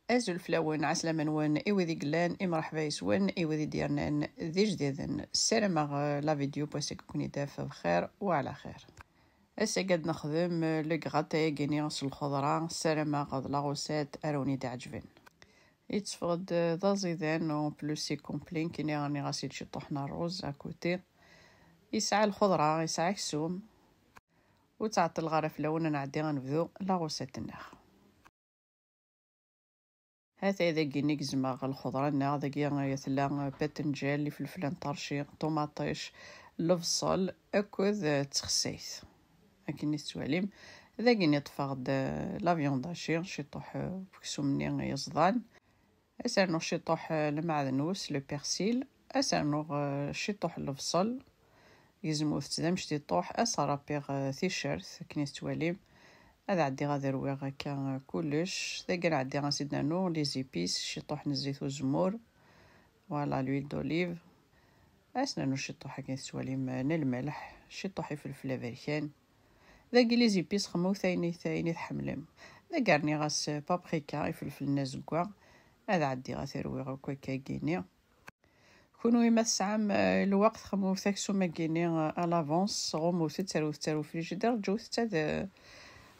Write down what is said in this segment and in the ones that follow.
أزول فلاون عسلامة نوان إيوذي قلان مرحبا يسوان إيوذي ديالنا ذي جديدا. السلام لا فيديو بواسك كوني دافع بخير وعلى خير. هسا قد نخدم لو غاتاي كينيغ الخضرة. السلام غاد لاغوسات أروني تعجبن يتفقد ضازيدان و بلوس سي كومبلين كيني راني غاسيل شي طحنا روز أكوتي. يسعى الخضرة يسعى كسوم وتعطل غرف لون نعدي غنبدو لاغوسات الناخ. هذا إذا كينيك زماغ الخضرة نا ذاكي يثلا باتنجال فلفل طرشي طوماطيش البصل أكوذ تخسيت أكيني تسواليم ذاكي نطفغد لا فيونداشي شيطوح بكسومني يصدان أسرنو شيطوح المعدنوس لو بيرسيل أسرنو شيطوح البصل يزمو تزام شتيطوح أسرابيغ تيشيرت كني تسواليم هذا عدي غادي روي هكا كلش ذاك عدي غنزيد نو لي زيبيس شيطوح الزيت والزمور فوالا لويل دوليف اسنا نو شيطوح هكا سواليم الملح شيطوح فلفل افريكان ذاك لي زيبيس خمو ثاني تحملم ذاك راني غاس بابريكا فلفل نازكوا هذا عدي غادي روي هكا كاكيني كونوا ما تسعام الوقت خمو ثاكسو ما كيني الافونس غومو تترو فريجيدير جو تاع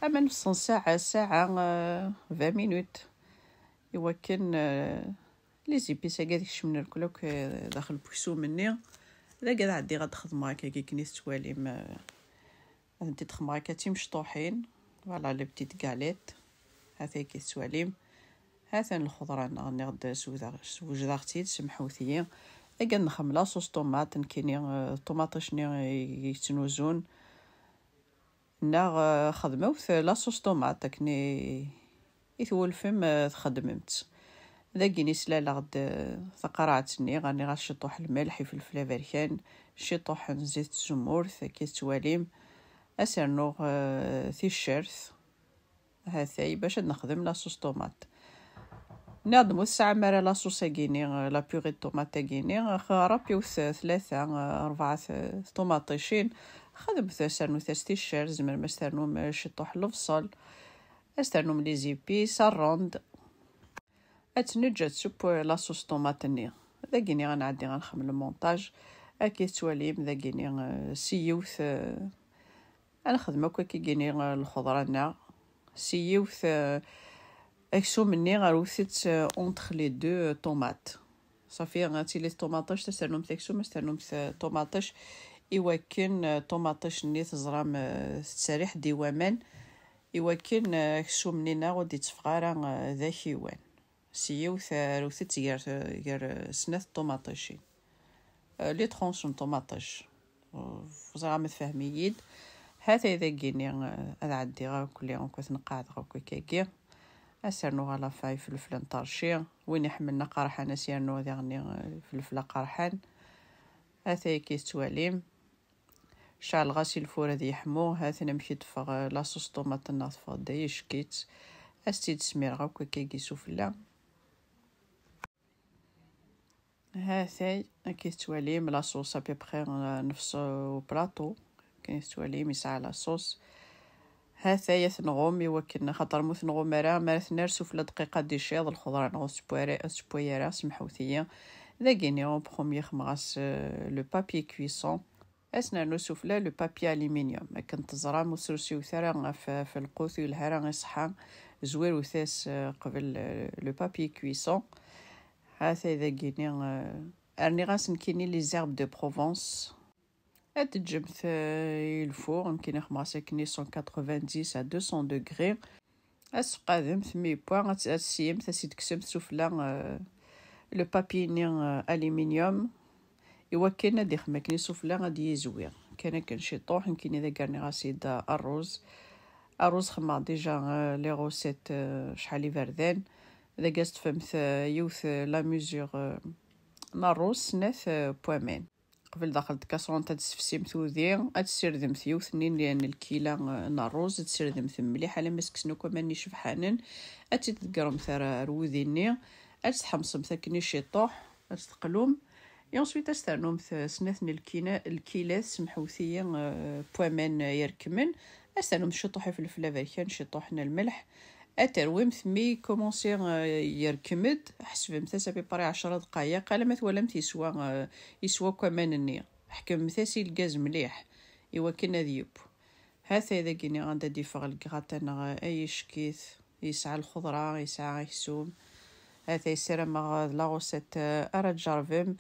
أما نص ساعة 20 مينوت يوكن لي زيبيس هكا شمن الكلوك داخل بوكسو مني ذا قاعد عدي غاد خدم هكا كي كنيت تواليم غادي تخدم هكا مشطوحين فوالا لي بتيت غاليت هذا كي تواليم هذا الخضره راني غاد سوجداغتي سمحوثيه هكا نخمم لاصوص طوماط كاينين طوماطيشني يتنوزون نا خدموت لاصوص طوماط كني يثول فم خدمت ذاك نسلا غد ثقراتني غاني غاشطوح الملح فلفل افريكان شطوح زيت الزمور كي تواليم اسرنو تيشيرت هذاي باش نخدم لاصوص طوماط ناضمو الساعه مرا لاصوص كيني لا بيغي طوماط كيني رابيو 3-4 طوماطيشين خدمت سرنو تيشير زمر ما استرنو شطوح البصل استرنو لي زيبيس الروند اتنجت سوب لاصوص طوماطني ذاكيني غنعدي غنخمم المونتاج اكي تواليم ذاكيني سيوث انا خدمه كي كيني الخضره نا سيوث اكسو مني غروثت اونتر لي دو طوماط صافي غاتي لي طوماطاش تسترنم تاكسو ما استرنم طوماطاش يوكن طوماطاش ني تزرام تساريح ديوامان يوكن كسو منينا غادي تفغارا ذا كيوان سيوث روثت غير سنات طوماطاشين لي طرونشون طوماطاش زعما تفهمييد هذا اذا كيني هذا عندي غا كلي غنكون نقعد غا كيكي اسرنو على فاي فلفل طرشي وين يحملنا قرحان اسيرنو ذاغني فلفل قرحان هذا كي تواليم شعل غاسي الفور هذي يحمو هذا نمشي تفغ لاصوص طوماط ناطفه دايش كيت استيد سمير غاكو كي سوفلا هذا كي تواليم لاصوص ابيبخي نفس بلاطو كي تواليم يسعى لاصوص هذا يثنغوم يوكلنا خاطر مثنغوم مرا نرسو في دقيقه دي شيض الخضره نغو سبويرا سمحوثيه ذاكيني اون بروميير خماس لو بابي كويسون اسنا نسوفلا لو بابي الومنيوم كنت زرا مسرسيو ثرا في القوث الهرا يصحى زوير وثاس قبل لو بابي كويسون هذا ذاكيني ارني غاس نكيني لي زيرب دو بروفونس تجمت الفور يمكن خماسة كني 190 à 200 degrés اسقادم ثمي بوان اسيم تسيد كسم سفلا لو بابي ني الومنيوم يوكلنا دي خما كني سفلا غادي يزوير كان كنشيطوح يمكن اذا كان غاسيد الرز خما ديجا لي روسيت شحال فردان اذا قاست فهمت يوث لا ميزور نروز سناث بوامين قبل دخلت كاسرون تسفسيم ثوذي اتسردم ثيوث نين لان الكيلا نروز تسردم مليح على مسكسنو كمان شفحانن اتتقرم ثرا روذيني اتحمصم ثكني شيطوح استقلوم ينسويت استرنوم سناثن الكيلات سمحوثية بوامين يركمن استرنوم شطوح في الفلافل كان شطوحنا الملح اترويم ثمي كومونسي يركمد حسب مثلا بيبري 10 دقائق على ما ولمت يسوى كمان النية حكم مثاسي الغاز مليح ايوا كنا ذيوب هذا اذا كيني غندا ديفغ الكغاتنا اي شكيث يسعى الخضره يسعى يسوم هذا يسير ما لاغوسيت ارا تجربم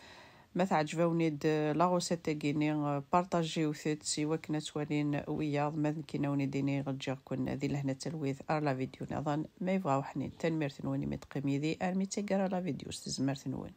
ما تعجبوني لاغوسيت كيني بارطاجيو ثيت سيوا كنا توالين وياض ما كيناوني ديني غجر كنا ذي لهنا تلويث لا فيديو نظن ما يبغاو حنين تنمير ثنوني متقمي ذي ارمي تقرا لا فيديو استزمر ثنون